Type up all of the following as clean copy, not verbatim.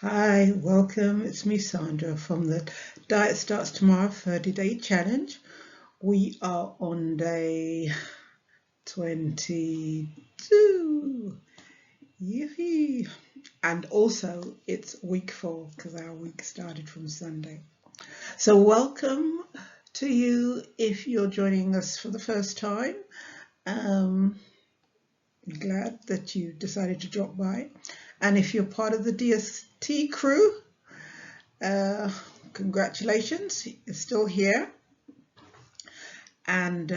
Hi, welcome. It's me, Sandra, from the Diet Starts Tomorrow 30-day challenge. We are on day 22. Yippee! And also, it's week 4 because our week started from Sunday. So, welcome to you if you're joining us for the first time. Um, Glad that you decided to drop by. And if you're part of the DST crew, Uh, congratulations, you're still here, and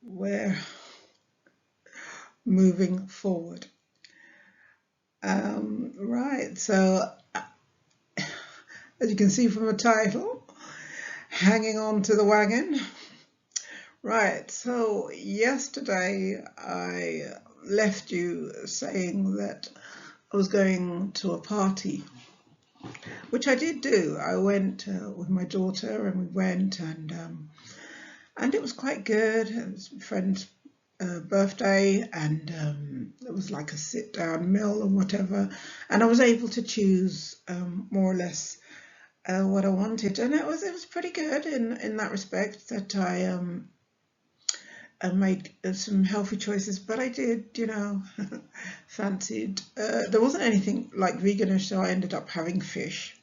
we're moving forward. Right, so as you can see from the title, hanging on to the wagon. Right, so yesterday I left you saying that I was going to a party, which I did do. I went with my daughter, and we went, and it was quite good. It was a friend's birthday, and it was like a sit-down meal and whatever. And I was able to choose more or less what I wanted, and it was pretty good in that respect. That I made some healthy choices, but I did, fancied. There wasn't anything like veganish, so I ended up having fish,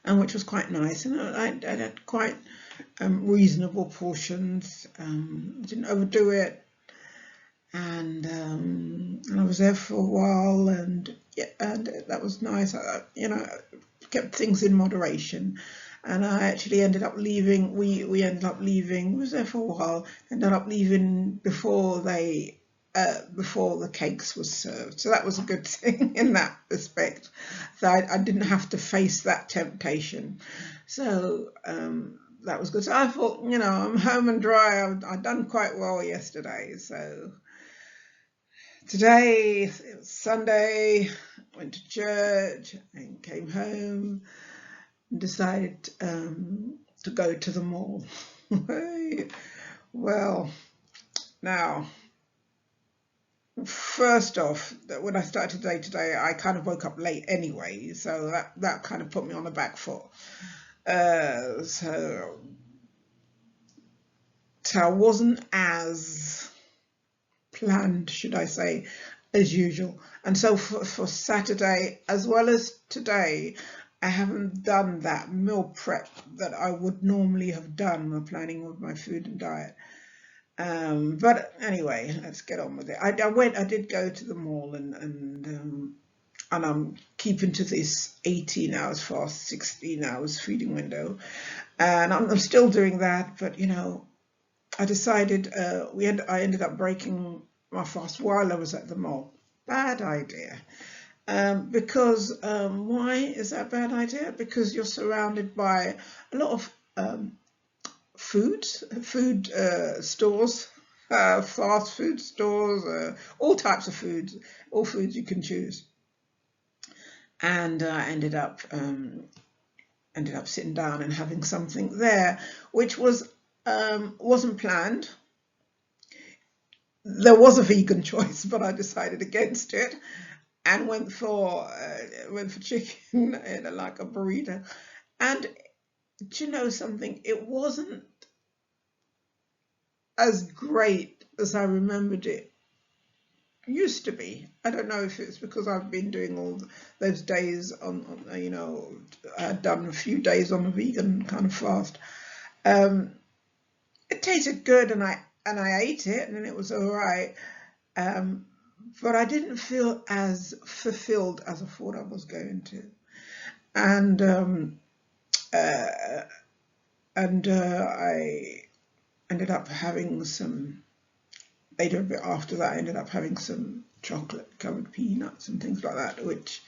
and which was quite nice. And I had quite reasonable portions. Didn't overdo it, and I was there for a while, and yeah, and that was nice. Kept things in moderation, and I actually ended up leaving. We ended up leaving. We was there for a while. Ended up leaving before the cakes was served. So that was a good thing in that respect. So I didn't have to face that temptation. So that was good. So I thought, I'm home and dry. I've done quite well yesterday. So today, it was Sunday, went to church and came home and decided to go to the mall. Well, now, first off, when I started today, I kind of woke up late anyway, so that kind of put me on the back foot. So I wasn't as planned, should I say, as usual. And so for Saturday, as well as today, I haven't done that meal prep that I would normally have done when planning with my food and diet. But anyway, let's get on with it. I did go to the mall, and I'm keeping to this 18 hours fast, 16 hours feeding window, and I'm still doing that. But I decided I ended up breaking my fast while I was at the mall. Bad idea. Because why is that a bad idea? Because you're surrounded by a lot of food stores, fast food stores, all types of foods, all foods you can choose. And I ended up sitting down and having something there, which wasn't planned. There was a vegan choice, but I decided against it and went for chicken in like a burrito. And do you know something? It wasn't as great as I remembered it used to be. I don't know if it's because I've been doing all those days I had done a few days on a vegan kind of fast. Um, it tasted good, and I ate it, and it was all right. Um, but I didn't feel as fulfilled as I thought I was going to. And uh, I ended up having some later a bit after that. I ended up having some chocolate covered peanuts and things like that, which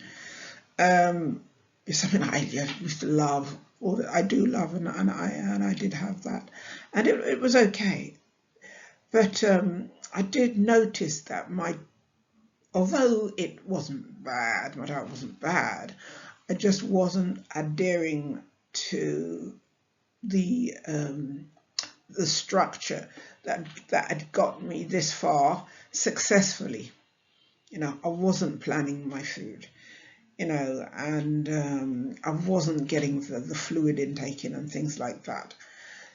is something I used to love, or that I do love, and I did have that, and it was okay. But I did notice that although it wasn't bad, my diet wasn't bad, I just wasn't adhering to the structure that had got me this far successfully. I wasn't planning my food. you know, and I wasn't getting the fluid intake in and things like that.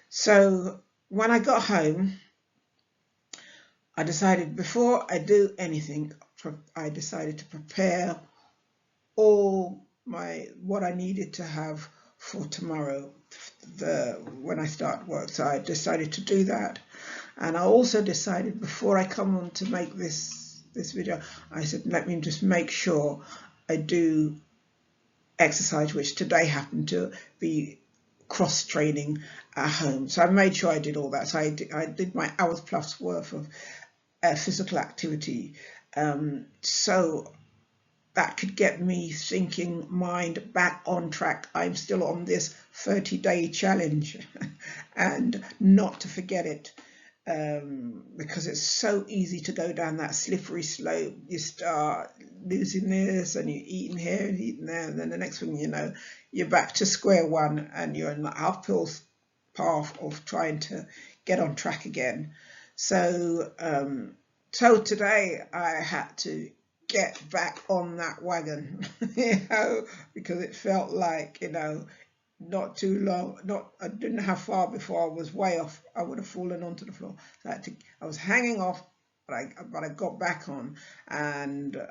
So when I got home, I decided before I do anything, I decided to prepare all what I needed to have for tomorrow, when I start work. So I decided to do that, and I also decided before I come on to make this video, I said let me just make sure I do exercise, which today happened to be cross training at home. So I made sure I did all that. So I did my hours plus worth of physical activity. So that could get me thinking mind back on track. I'm still on this 30-day challenge and not to forget it, because it's so easy to go down that slippery slope. You start losing this and you're eating here and eating there, and then the next thing you know, you're back to square one and you're in the uphill path of trying to get on track again. So so today I had to get back on that wagon, you know, because it felt like, you know, not too long, I didn't have far before I was way off. I would have fallen onto the floor. So I was hanging off, but I got back on. And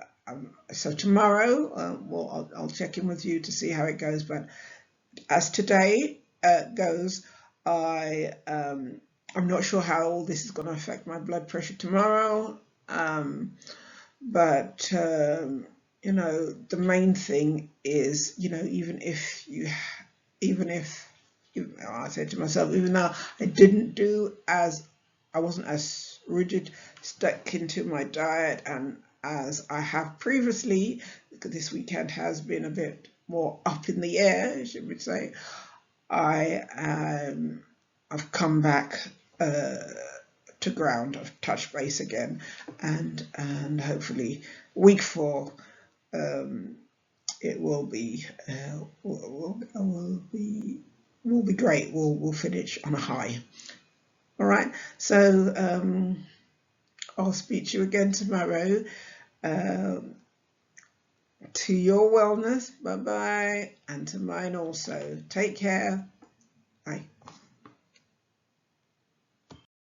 so tomorrow, well, I'll check in with you to see how it goes. But as today goes, I'm not sure how all this is going to affect my blood pressure tomorrow. But you know, the main thing is, you know, even if I said to myself, even though I wasn't as rigid, stuck into my diet, and as I have previously, because this weekend has been a bit more up in the air, should we say, I've come back to ground. I've touched base again, and hopefully week 4 it will be will be great. We'll finish on a high. All right. So I'll speak to you again tomorrow. To your wellness, bye bye, and to mine also. Take care. Bye.